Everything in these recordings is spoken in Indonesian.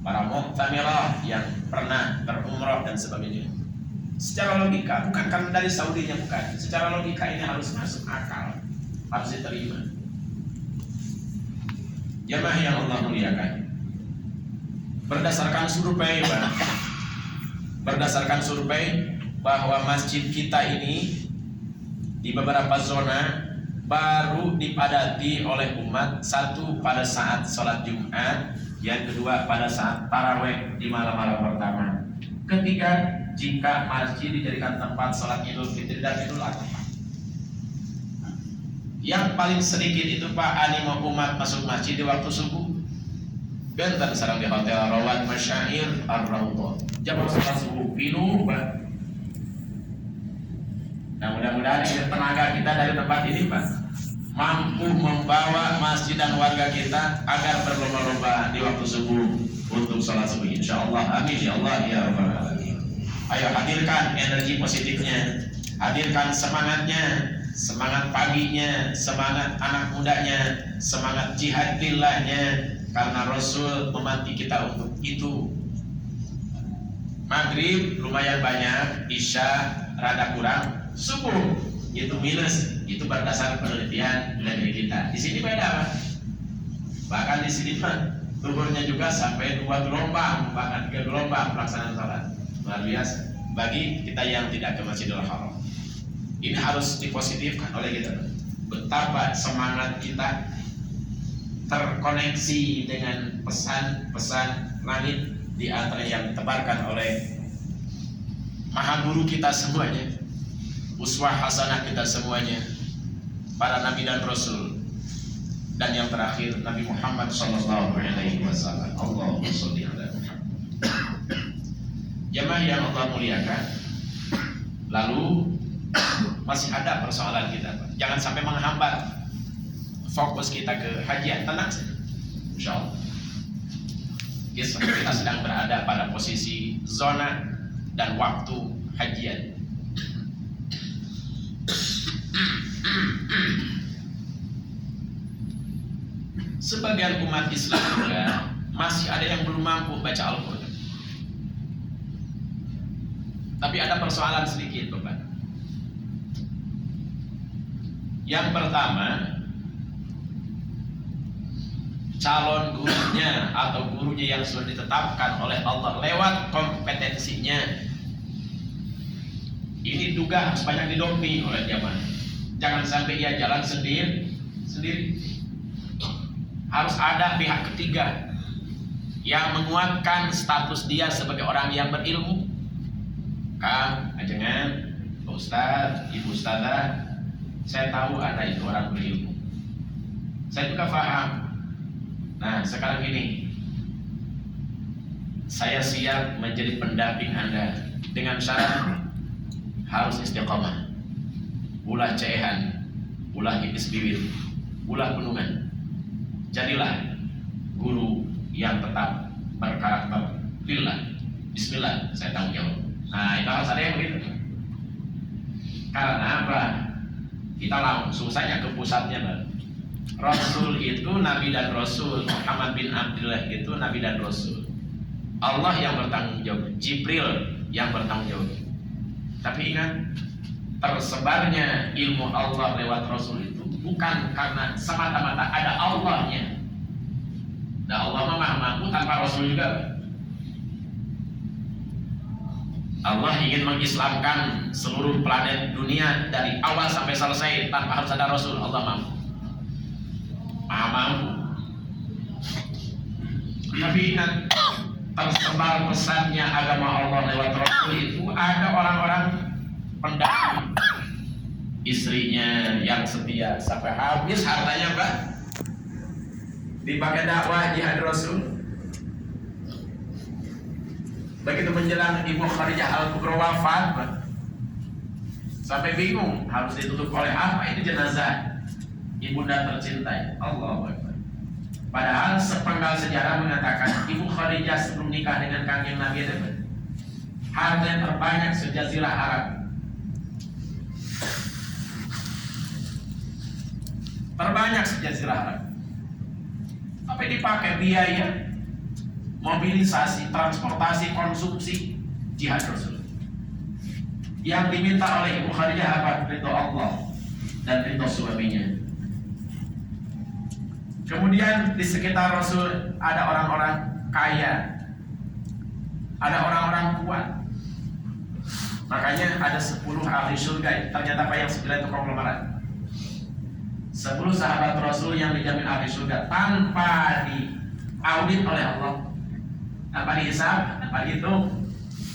para mu'tamirah yang pernah berumrah dan sebagainya. Secara logika, bukan karena dari Saudinya, bukan. Secara logika ini harus masuk akal, harus diterima. Jamaah yang Allah muliakan, berdasarkan survei bahwa masjid kita ini di beberapa zona baru dipadati oleh umat. Satu, pada saat sholat Jumat. Yang kedua, pada saat taraweh di malam-malam pertama. Ketiga, jika masjid dijadikan tempat sholat Idul Fitri dan Idul Adha. Yang paling sedikit itu Pak, animo umat masuk masjid di waktu subuh. Benten sareng di hotel Rawat Masyair Ar-Raudhah. Jam sholat subuh pinuh Pak. Nah, mudah-mudahan tenaga kita dari tempat ini Pak mampu membawa masjid dan warga kita agar berlomba-lomba di waktu subuh untuk sholat subuh, insyaallah. Amin ya Allah ya Rabbal alamin. Ayo hadirkan energi positifnya, hadirkan semangatnya, semangat paginya, semangat anak mudanya, semangat jihad lillahnya, karena Rasul memanti kita untuk itu. Maghrib lumayan banyak, Isya rada kurang, subuh itu minus. Itu berdasar penelitian dari kita. Di sini beda Pak. Bahkan di sini Pak, zuhurnya juga sampai 2 gelombang, bahkan 3 gelombang pelaksanaan sholat. Luar biasa bagi kita yang tidak ke Masjidil Haram. Ini harus dipositifkan oleh kita. Betapa semangat kita terkoneksi dengan pesan-pesan langit, di antara yang ditebarkan oleh Maha Guru kita semuanya, uswah hasanah kita semuanya, para nabi dan rasul, dan yang terakhir Nabi Muhammad sallallahu alaihi wasallam. Allahumma shalli ala Muhammad. Jamaah yang Allah muliakan, lalu masih ada persoalan kita Pak. Jangan sampai menghambat fokus kita ke hajian. Tenang saja, insyaallah. Kita sedang berada pada posisi zona dan waktu hajian. Sebagian umat Islam juga masih ada yang belum mampu baca Al-Quran. Tapi ada persoalan sedikit Bapak. Yang pertama, calon gurunya atau gurunya yang sudah ditetapkan oleh Allah lewat kompetensinya, ini juga harus banyak didomi oleh jamaah. Jangan sampai ia jalan sendiri. Harus ada pihak ketiga yang menguatkan status dia sebagai orang yang berilmu. Kang, ajengan, Pak Ustaz, Ibu Ustazah, saya tahu Anda itu orang berilmu. Saya juga paham. Nah, sekarang ini saya siap menjadi pendamping Anda dengan syarat harus istiqomah, ulah ceehan, ulah ipis bibir, ulah penungan. Jadilah guru yang tetap berkarakter lillah. Bismillah, saya tanggung jawab. Nah, itu harus ada yang begitu. Karena apa? Kita langsung saja ke pusatnya Pak. Rasul itu Nabi dan Rasul. Muhammad bin Abdullah itu Nabi dan Rasul. Allah yang bertanggung jawab, Jibril yang bertanggung jawab. Tapi ingat, tersebarnya ilmu Allah lewat Rasul itu bukan karena semata-mata ada Allahnya. Dan Allah Maha Mampu tanpa Rasul juga. Allah ingin mengislamkan seluruh planet dunia dari awal sampai selesai tanpa harus ada Rasul. Allah mampu, Maha Mampu. Tapi ingat, tersebar pesannya agama Allah lewat Rasul itu ada orang-orang pendakwah, istrinya yang setia sampai habis hartanya Pak dipakai dakwah jihad Rasul. Begitu menjelang Ibu Khadijah Al-Kubra wafat Pak, sampai bingung harus ditutup oleh apa ini jenazah ibunda tercintai. Allahu Akbar. Padahal sepenggal sejarah mengatakan Ibu Khadijah sebelum nikah dengan Kanjeng Nabi itu harta yang terbanyak sejazirah Arab. Terbanyak sejazirah Arab. Sampai dipakai biaya mobilisasi, transportasi, konsumsi, jihad Rasul. Yang diminta oleh Ibu Khadijah apa? Ridho Allah dan ridho suaminya. Kemudian di sekitar Rasul ada orang-orang kaya, ada orang-orang kuat. Makanya ada 10 ahli surga. Ternyata apa yang 9 itu konglomerat. 10 sahabat Rasul yang dijamin ahli surga tanpa diaudit oleh Allah, tanpa dihisab, tanpa dihitung,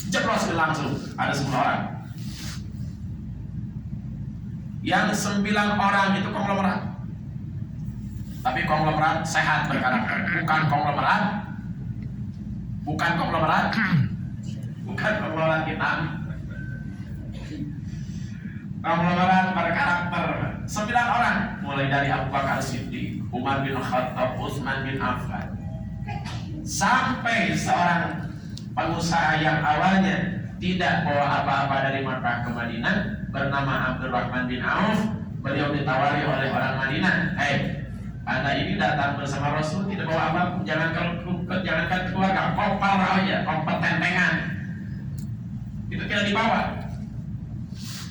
jeblos langsung ada 10 orang. Yang 9 orang itu konglomerat, tapi konglomerat sehat berkarakter, bukan konglomerat hitam. Konglomerat berkarakter 9 orang, mulai dari Abu Bakar Siddiq, Umar bin Khattab, Utsman bin Affan, sampai seorang pengusaha yang awalnya tidak bawa apa-apa dari Makkah ke Madinah, bernama Abdurrahman bin Auf. Beliau ditawari oleh orang Madinah, Anda ini datang bersama Rasul tidak bawa apa-apa, jangankan keluarga, kopar aja, kopar tempengan itu tidak dibawa.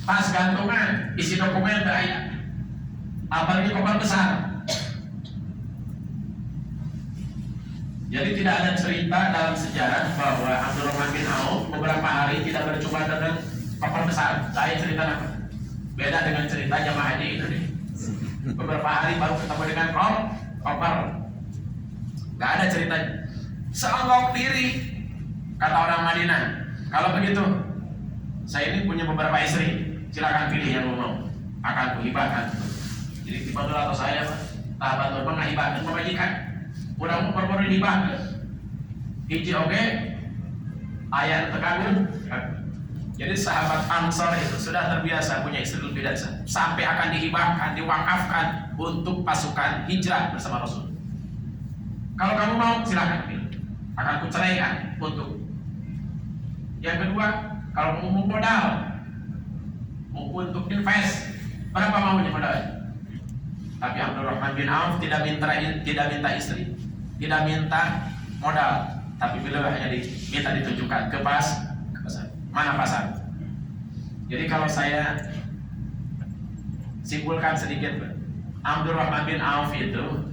Tas gantungan isi dokumen berayat, apalagi kopar besar. Jadi tidak ada cerita dalam sejarah bahwa Abdurrahman bin Auf beberapa hari tidak berjumpa dengan kopar besar. Saya cerita apa? Beda dengan cerita jamaah haji itu nih. Beberapa hari baru ketemu dengan kopar. Gak ada ceritanya. Seonggok diri, kata orang Madinah. Kalau begitu, saya ini punya beberapa istri, silakan pilih yang mau, akan kuhibahkan. Jadi tiba dulu atau saya, tahabat normal ngahibahkan pemajikan. Udah mau perlu dibahas. Hiji oke, ayat terkagum. Jadi sahabat Ansor itu sudah terbiasa punya istri lebih dari satu, sampai akan dihibahkan, diwakafkan untuk pasukan hijrah bersama Rasul. Kalau kamu mau silakan pilih, akan kuceraikan untuk. Yang kedua, kalau mau modal, mau untuk invest, berapa maunya modal? Tapi Abdurrahman bin Auf tidak minta istri, tidak minta modal, tapi beliau hanya minta ditunjukkan ke pasar. Mana pasar? Jadi kalau saya simpulkan sedikit, Abdurrahman bin Auf itu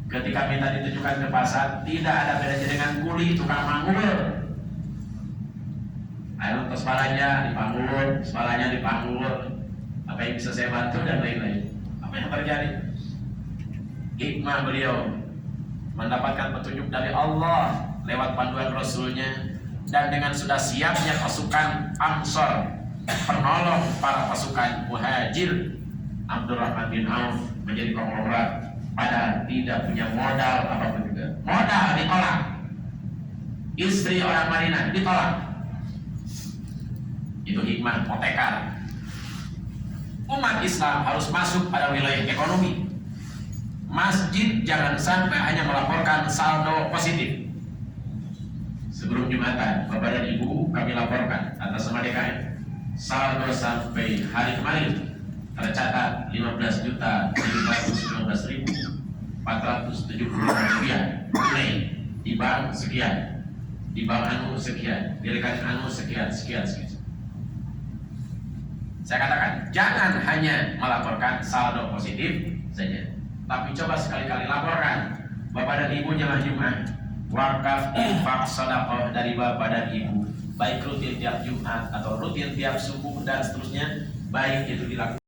ketika minta ditunjukkan ke pasar tidak ada bedanya dengan kuli tukang manggul. Ayo terus kepalanya dipanggul, apa yang bisa saya bantu dan lain-lain. Apa yang terjadi? Hikmah beliau mendapatkan petunjuk dari Allah lewat panduan Rasulnya, dan dengan sudah siapnya pasukan Ansor penolong para pasukan Muhajir, Abdurrahman bin Auf menjadi konglomerat padahal tidak punya modal apapun juga. Modal ditolak, istri orang Madinah ditolak. Itu hikmah motekar. Umat Islam harus masuk pada wilayah ekonomi. Masjid jangan sampai hanya melaporkan saldo positif. Sebelum Jumatan, Bapak dan Ibu kami laporkan atas nama DKM, saldo sampai hari kemarin tercatat 15.719.475 rupiah tunai di bank sekian, di bank anu sekian, di rekening anu sekian. Saya katakan jangan hanya melaporkan saldo positif saja, tapi coba sekali-kali laporkan Bapak dan Ibu jamaah Jumat, wakaf, infak, sedekah dari Bapak dan Ibu, baik rutin tiap Jumat atau rutin tiap subuh dan seterusnya, baik itu dilakukan